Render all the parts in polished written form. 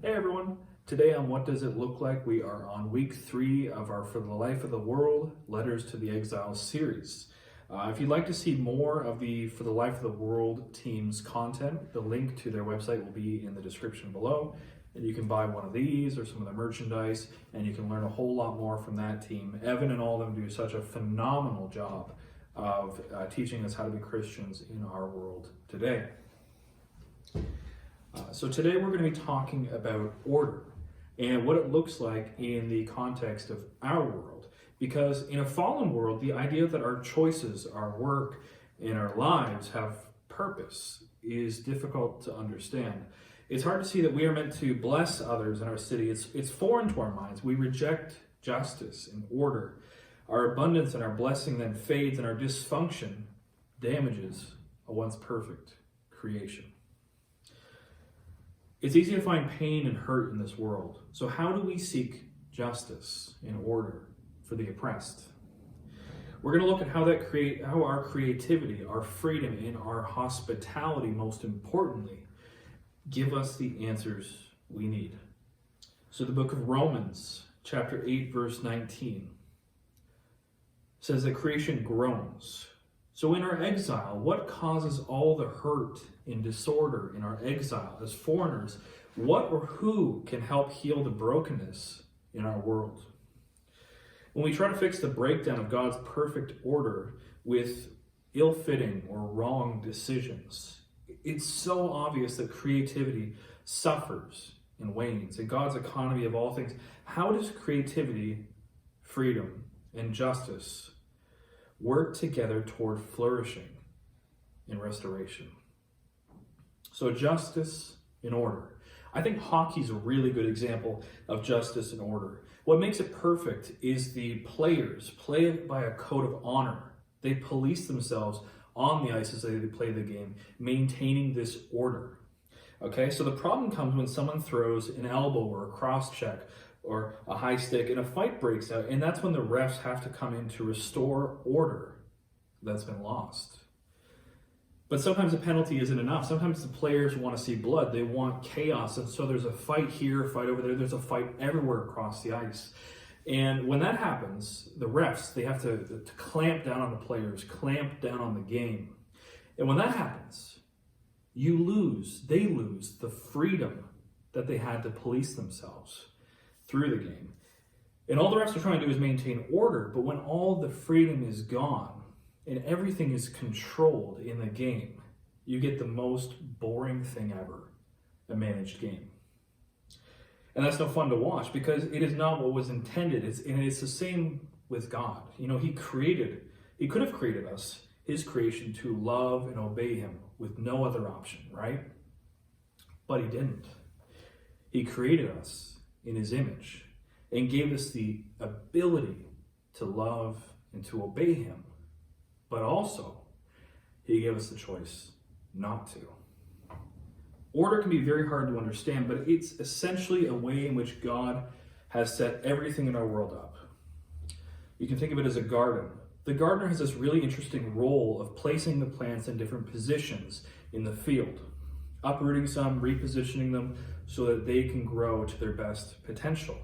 Hey everyone, today on What Does It Look Like? We are on week 3 of our For the Life of the World Letters to the Exile series. If you'd like to see more of the For the Life of the World team's content, the link to their website will be in the description below. And you can buy one of these or some of the merchandise, and you can learn a whole lot more from that team. Evan and all of them do such a phenomenal job of teaching us how to be Christians in our world today. So today we're going to be talking about order and what it looks like in the context of our world. Because in a fallen world, the idea that our choices, our work, and our lives have purpose is difficult to understand. It's hard to see that we are meant to bless others in our city. It's foreign to our minds. We reject justice and order. Our abundance and our blessing then fades, and our dysfunction damages a once perfect creation. It's easy to find pain and hurt in this world. So how do we seek justice and order for the oppressed? We're going to look at how our creativity, our freedom, and our hospitality, most importantly, give us the answers we need. So the book of Romans, chapter 8, verse 19, says that creation groans. So in our exile, what causes all the hurt and disorder in our exile as foreigners? What or who can help heal the brokenness in our world? When we try to fix the breakdown of God's perfect order with ill-fitting or wrong decisions, it's so obvious that creativity suffers and wanes. In God's economy of all things, how does creativity, freedom, and justice work together toward flourishing and restoration? So justice and order. I think hockey's a really good example of justice and order. What makes it perfect is the players play by a code of honor. They police themselves on the ice as they play the game, maintaining this order. Okay, so the problem comes when someone throws an elbow or a cross check or a high stick and a fight breaks out, and that's when the refs have to come in to restore order that's been lost. But sometimes a penalty isn't enough. Sometimes the players want to see blood. They want chaos, and so there's a fight here, a fight over there. There's a fight everywhere across the ice. And when that happens, the refs, they have to clamp down on the players, clamp down on the game. And when that happens, they lose the freedom that they had to police themselves through the game. And all the refs are trying to do is maintain order, but when all the freedom is gone and everything is controlled in the game, you get the most boring thing ever, a managed game. And that's no fun to watch because it is not what was intended. And it's the same with God. You know, He could have created us, His creation, to love and obey Him with no other option, right? But He didn't. He created us in His image and gave us the ability to love and to obey Him. But also, He gave us the choice not to. Order can be very hard to understand, but it's essentially a way in which God has set everything in our world up. You can think of it as a garden. The gardener has this really interesting role of placing the plants in different positions in the field, uprooting some, repositioning them so that they can grow to their best potential.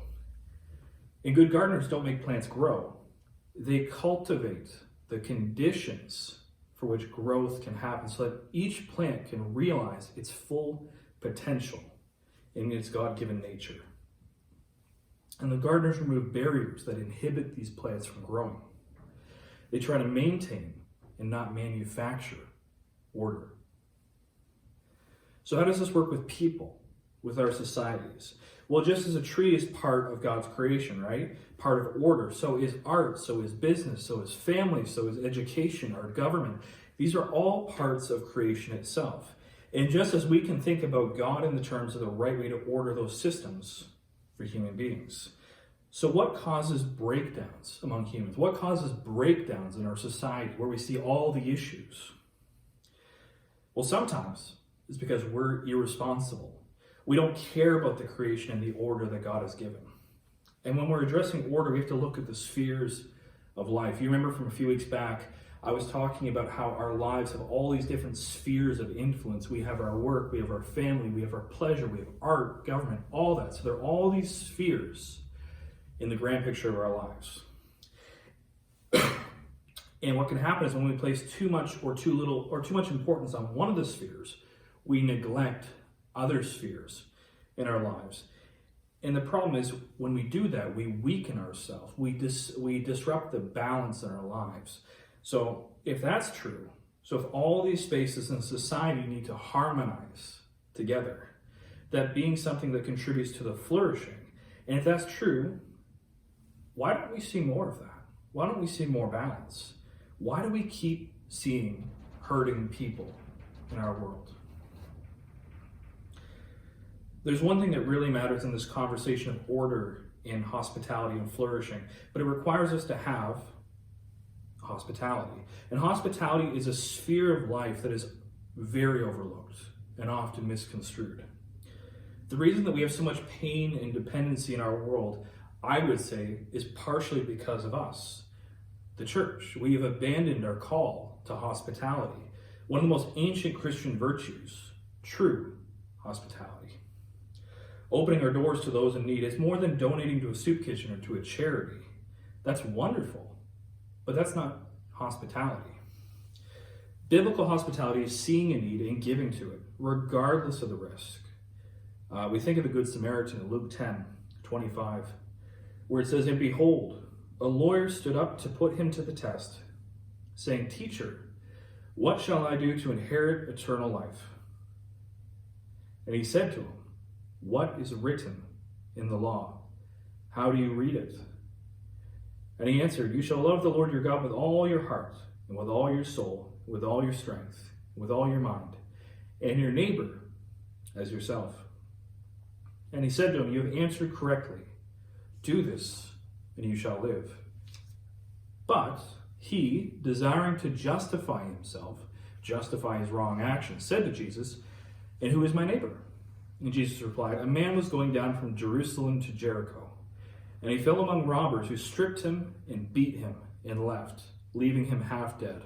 And good gardeners don't make plants grow. They cultivate the conditions for which growth can happen so that each plant can realize its full potential in its God-given nature. And the gardeners remove barriers that inhibit these plants from growing. They try to maintain and not manufacture order. So how does this work with people, with our societies? Well, just as a tree is part of God's creation, right? Part of order. So is art, so is business, so is family, so is education, our government. These are all parts of creation itself. And just as we can think about God in the terms of the right way to order those systems for human beings. So what causes breakdowns among humans? What causes breakdowns in our society where we see all the issues? Well, sometimes it's because we're irresponsible. We don't care about the creation and the order that God has given. And when we're addressing order, we have to look at the spheres of life. You remember from a few weeks back, I was talking about how our lives have all these different spheres of influence. We have our work, we have our family, we have our pleasure, we have art, government, all that. So there are all these spheres in the grand picture of our lives. And what can happen is when we place too much or too little or too much importance on one of the spheres, we neglect other spheres in our lives. And the problem is when we do that, we weaken ourselves. We disrupt the balance in our lives. So if that's true, so if all these spaces in society need to harmonize together, that being something that contributes to the flourishing, and if that's true, why don't we see more of that? Why don't we see more balance? Why do we keep seeing hurting people in our world? There's one thing that really matters in this conversation of order in hospitality and flourishing, but it requires us to have hospitality. And hospitality is a sphere of life that is very overlooked and often misconstrued. The reason that we have so much pain and dependency in our world, I would say, is partially because of us, the church. We have abandoned our call to hospitality, one of the most ancient Christian virtues, true hospitality. Opening our doors to those in need is more than donating to a soup kitchen or to a charity. That's wonderful, but that's not hospitality. Biblical hospitality is seeing a need and giving to it, regardless of the risk. We think of the Good Samaritan in Luke 10:25, where it says, "And behold, a lawyer stood up to put him to the test, saying, 'Teacher, what shall I do to inherit eternal life?' And he said to him, 'What is written in the law? How do you read it?' And he answered, 'You shall love the Lord your God with all your heart, and with all your soul, with all your strength, with all your mind, and your neighbor as yourself.' And he said to him, 'You have answered correctly. Do this, and you shall live.' But he, desiring to justify himself, justify his wrong actions, said to Jesus, 'And who is my neighbor?' And Jesus replied, 'A man was going down from Jerusalem to Jericho, and he fell among robbers who stripped him and beat him and left, leaving him half dead.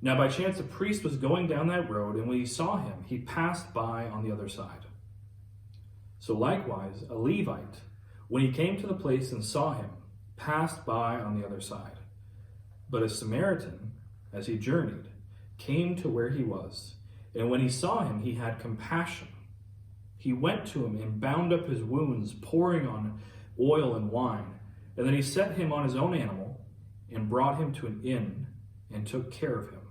Now by chance a priest was going down that road, and when he saw him, he passed by on the other side. So likewise, a Levite, when he came to the place and saw him, passed by on the other side. But a Samaritan, as he journeyed, came to where he was, and when he saw him, he had compassion. He went to him and bound up his wounds, pouring on oil and wine. And then he set him on his own animal and brought him to an inn and took care of him.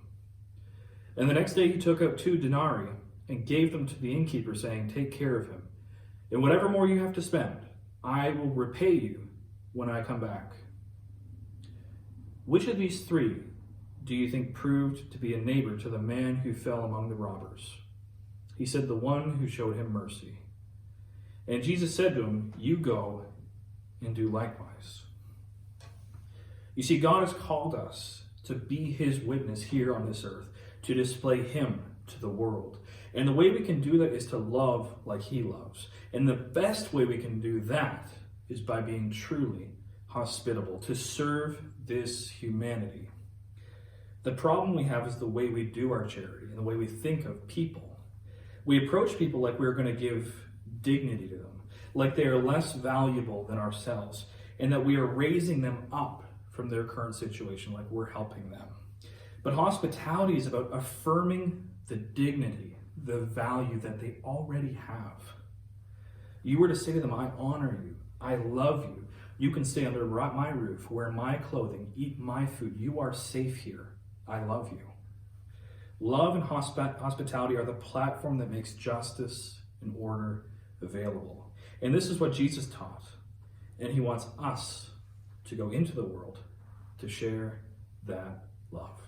And the next day he took out 2 denarii and gave them to the innkeeper, saying, 'Take care of him, and whatever more you have to spend, I will repay you when I come back.' Which of these 3 do you think proved to be a neighbor to the man who fell among the robbers?" He said, "The one who showed him mercy." And Jesus said to him, "You go and do likewise." You see, God has called us to be his witness here on this earth, to display him to the world. And the way we can do that is to love like he loves. And the best way we can do that is by being truly hospitable, to serve this humanity. The problem we have is the way we do our charity and the way we think of people. We approach people like we're going to give dignity to them, like they are less valuable than ourselves, and that we are raising them up from their current situation, like we're helping them. But hospitality is about affirming the dignity, the value that they already have. You were to say to them, "I honor you, I love you, you can stay under my roof, wear my clothing, eat my food, you are safe here, I love you." Love and hospitality are the platform that makes justice and order available. And this is what Jesus taught. And he wants us to go into the world to share that love.